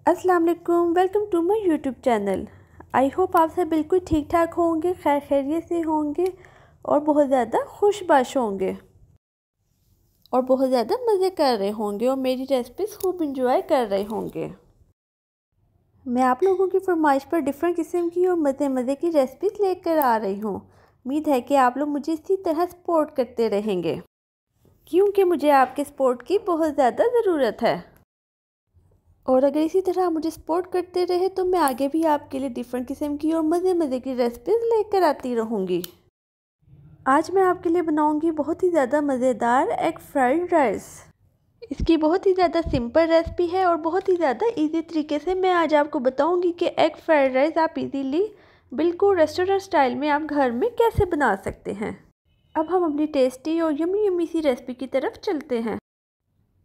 अस्सलाम वालेकुम, welcome to my YouTube channel. I hope आप सब बिल्कुल ठीक ठाक होंगे, खैर खैरियत से होंगे और बहुत ज़्यादा खुशबाश होंगे और बहुत ज़्यादा मज़े कर रहे होंगे और मेरी रेसिपीज़ खूब इंजॉय कर रहे होंगे। मैं आप लोगों की फरमाइश पर डिफरेंट किस्म की और मज़े मज़े की रेसिपीज़ लेकर आ रही हूँ। उम्मीद है कि आप लोग मुझे इसी तरह सपोर्ट करते रहेंगे क्योंकि मुझे आपके सपोर्ट की बहुत ज़्यादा ज़रूरत है। और अगर इसी तरह आप मुझे सपोर्ट करते रहे तो मैं आगे भी आपके लिए डिफरेंट किस्म की और मज़े मज़े की रेसिपीज़ लेकर आती रहूँगी। आज मैं आपके लिए बनाऊँगी बहुत ही ज़्यादा मज़ेदार एग फ्राइड राइस। इसकी बहुत ही ज़्यादा सिंपल रेसिपी है और बहुत ही ज़्यादा इजी तरीके से मैं आज आपको बताऊँगी कि एग फ्राइड राइस आप इजीली बिल्कुल रेस्टोरेंट स्टाइल में आप घर में कैसे बना सकते हैं। अब हम अपनी टेस्टी और यमी यमी सी रेसिपी की तरफ चलते हैं।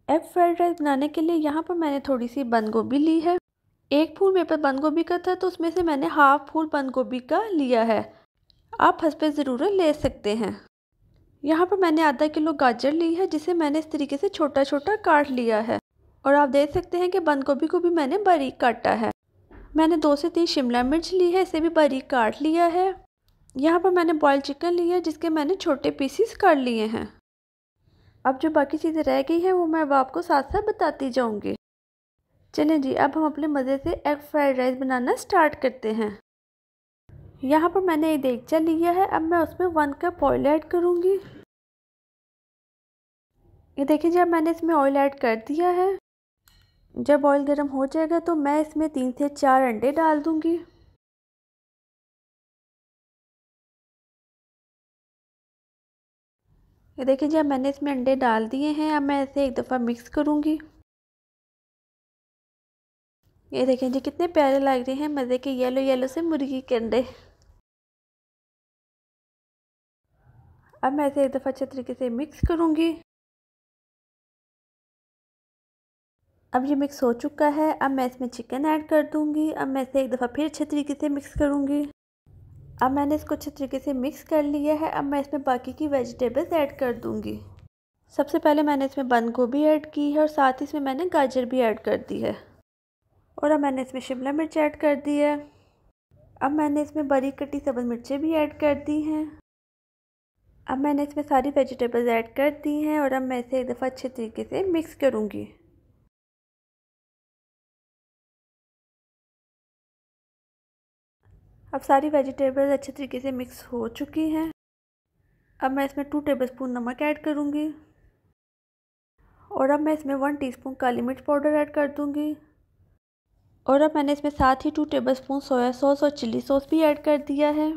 एग फ्राइड राइस बनाने के लिए यहाँ पर मैंने थोड़ी सी बंद गोभी ली है। एक फूल मेरे पास बंद गोभी का था तो उसमें से मैंने हाफ फूल बंद गोभी का लिया है। आप हस्बे ज़रूरत ले सकते हैं। यहाँ पर मैंने आधा किलो गाजर ली है जिसे मैंने इस तरीके से छोटा छोटा काट लिया है। और आप देख सकते हैं कि बंद गोभी को भी मैंने बारीक काटा है। मैंने 2 से 3 शिमला मिर्च ली है, इसे भी बारीक काट लिया है। यहाँ पर मैंने बॉइल्ड चिकन लिया है जिसके मैंने छोटे पीसीस कर लिए हैं। अब जो बाकी चीज़ें रह गई हैं वो मैं अब आपको साथ साथ बताती जाऊंगी। चलें जी, अब हम अपने मज़े से एग फ्राइड राइस बनाना स्टार्ट करते हैं। यहाँ पर मैंने एक देगचा लिया है। अब मैं उसमें 1 कप ऑयल ऐड करूँगी। ये देखिए जब मैंने इसमें ऑयल ऐड कर दिया है, जब ऑयल गर्म हो जाएगा तो मैं इसमें 3 से 4 अंडे डाल दूँगी। ये देखिए जब मैंने इसमें अंडे डाल दिए हैं, अब मैं इसे एक दफ़ा मिक्स करूँगी। ये देखें जी कितने प्यारे लग रहे हैं मज़े के येलो येलो से मुर्गी के अंडे। अब मैं इसे एक दफ़ा अच्छे तरीके से मिक्स करूँगी। अब ये मिक्स हो चुका है। अब मैं इसमें चिकन ऐड कर दूँगी। अब मैं इसे एक दफ़ा फिर अच्छे तरीके से मिक्स करूँगी। अब मैंने इसको अच्छे तरीके से मिक्स कर लिया है। अब मैं इसमें बाकी की वेजिटेबल्स ऐड कर दूँगी। सबसे पहले मैंने इसमें बंद गोभी ऐड की है और साथ ही इसमें मैंने गाजर भी ऐड कर दी है। और अब मैंने इसमें शिमला मिर्च ऐड कर दी है। अब मैंने इसमें बारीक कटी सब्ज़ मिर्चें भी ऐड कर दी हैं। अब मैंने इसमें सारी वेजिटेबल्स ऐड कर दी हैं और अब मैं इसे एक दफ़ा अच्छे तरीके से मिक्स करूँगी। अब सारी वेजिटेबल्स अच्छे तरीके से मिक्स हो चुकी हैं। अब मैं इसमें 2 टेबलस्पून नमक ऐड करूँगी और अब मैं इसमें 1 टीस्पून काली मिर्च पाउडर ऐड कर दूँगी। और अब मैंने इसमें साथ ही 2 टेबलस्पून सोया सॉस और चिली सॉस भी ऐड कर दिया है।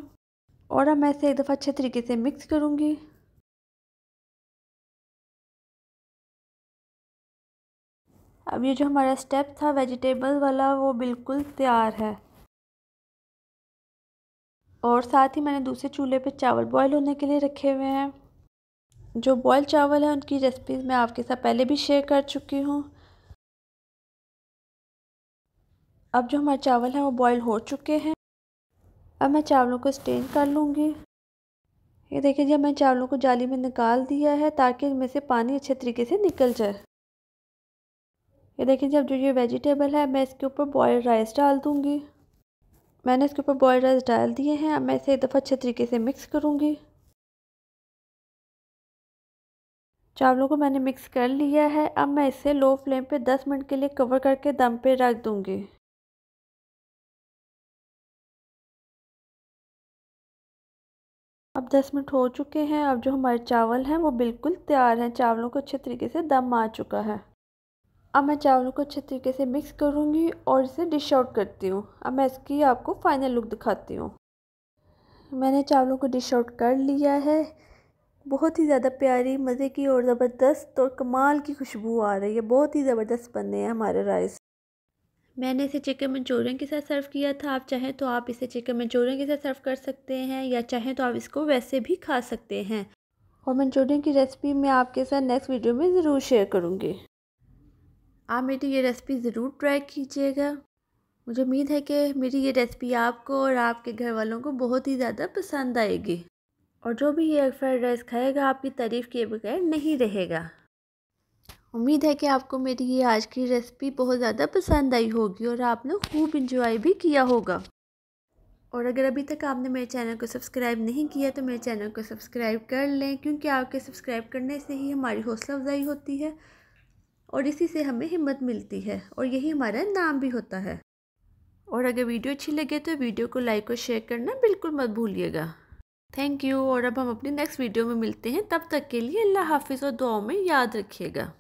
और अब मैं इसे एक दफ़ा अच्छे तरीके से मिक्स करूँगी। अब ये जो हमारा स्टेप था वेजिटेबल वाला वो बिल्कुल तैयार है। और साथ ही मैंने दूसरे चूल्हे पे चावल बॉईल होने के लिए रखे हुए हैं। जो बॉयल चावल है उनकी रेसिपीज़ मैं आपके साथ पहले भी शेयर कर चुकी हूँ। अब जो हमारे चावल हैं वो बॉईल हो चुके हैं। अब मैं चावलों को स्टेन कर लूँगी। ये देखिए जब मैं चावलों को जाली में निकाल दिया है ताकि इनमें से पानी अच्छे तरीके से निकल जाए। ये देखिए जब जो ये वेजिटेबल है मैं इसके ऊपर बॉयल राइस डाल दूँगी। मैंने इसके ऊपर बॉयल राइस डाल दिए हैं। अब मैं इसे एक दफ़ा अच्छे तरीके से मिक्स करूँगी। चावलों को मैंने मिक्स कर लिया है। अब मैं इसे लो फ्लेम पे 10 मिनट के लिए कवर करके दम पे रख दूँगी। अब 10 मिनट हो चुके हैं। अब जो हमारे चावल हैं वो बिल्कुल तैयार हैं। चावलों को अच्छे तरीके से दम आ चुका है। अब मैं चावलों को अच्छे तरीके से मिक्स करूँगी और इसे डिश आउट करती हूँ। अब मैं इसकी आपको फाइनल लुक दिखाती हूँ। मैंने चावलों को डिश आउट कर लिया है। बहुत ही ज़्यादा प्यारी मज़े की और ज़बरदस्त और कमाल की खुशबू आ रही है। बहुत ही ज़बरदस्त बने हैं हमारे राइस। मैंने इसे चिकन मंचूरियन के साथ सर्व किया था। आप चाहें तो आप इसे चिकन मंचूरियन के साथ सर्व कर सकते हैं या चाहें तो आप इसको वैसे भी खा सकते हैं। और मंचूरियन की रेसिपी मैं आपके साथ नेक्स्ट वीडियो में ज़रूर शेयर करूँगी। आप मेरी ये रेसिपी ज़रूर ट्राई कीजिएगा। मुझे उम्मीद है कि मेरी ये रेसिपी आपको और आपके घर वालों को बहुत ही ज़्यादा पसंद आएगी। और जो भी ये एग फ्राइड राइस खाएगा आपकी तारीफ़ किए बगैर नहीं रहेगा। उम्मीद है कि आपको मेरी ये आज की रेसिपी बहुत ज़्यादा पसंद आई होगी और आपने खूब इंजॉय भी किया होगा। और अगर अभी तक आपने मेरे चैनल को सब्सक्राइब नहीं किया तो मेरे चैनल को सब्सक्राइब कर लें, क्योंकि आपके सब्सक्राइब करने से ही हमारी हौसला अफजाई होती है और इसी से हमें हिम्मत मिलती है और यही हमारा नाम भी होता है। और अगर वीडियो अच्छी लगे तो वीडियो को लाइक और शेयर करना बिल्कुल मत भूलिएगा। Thank you. और अब हम अपनी नेक्स्ट वीडियो में मिलते हैं, तब तक के लिए अल्लाह हाफिज़ और दुआओं में याद रखिएगा।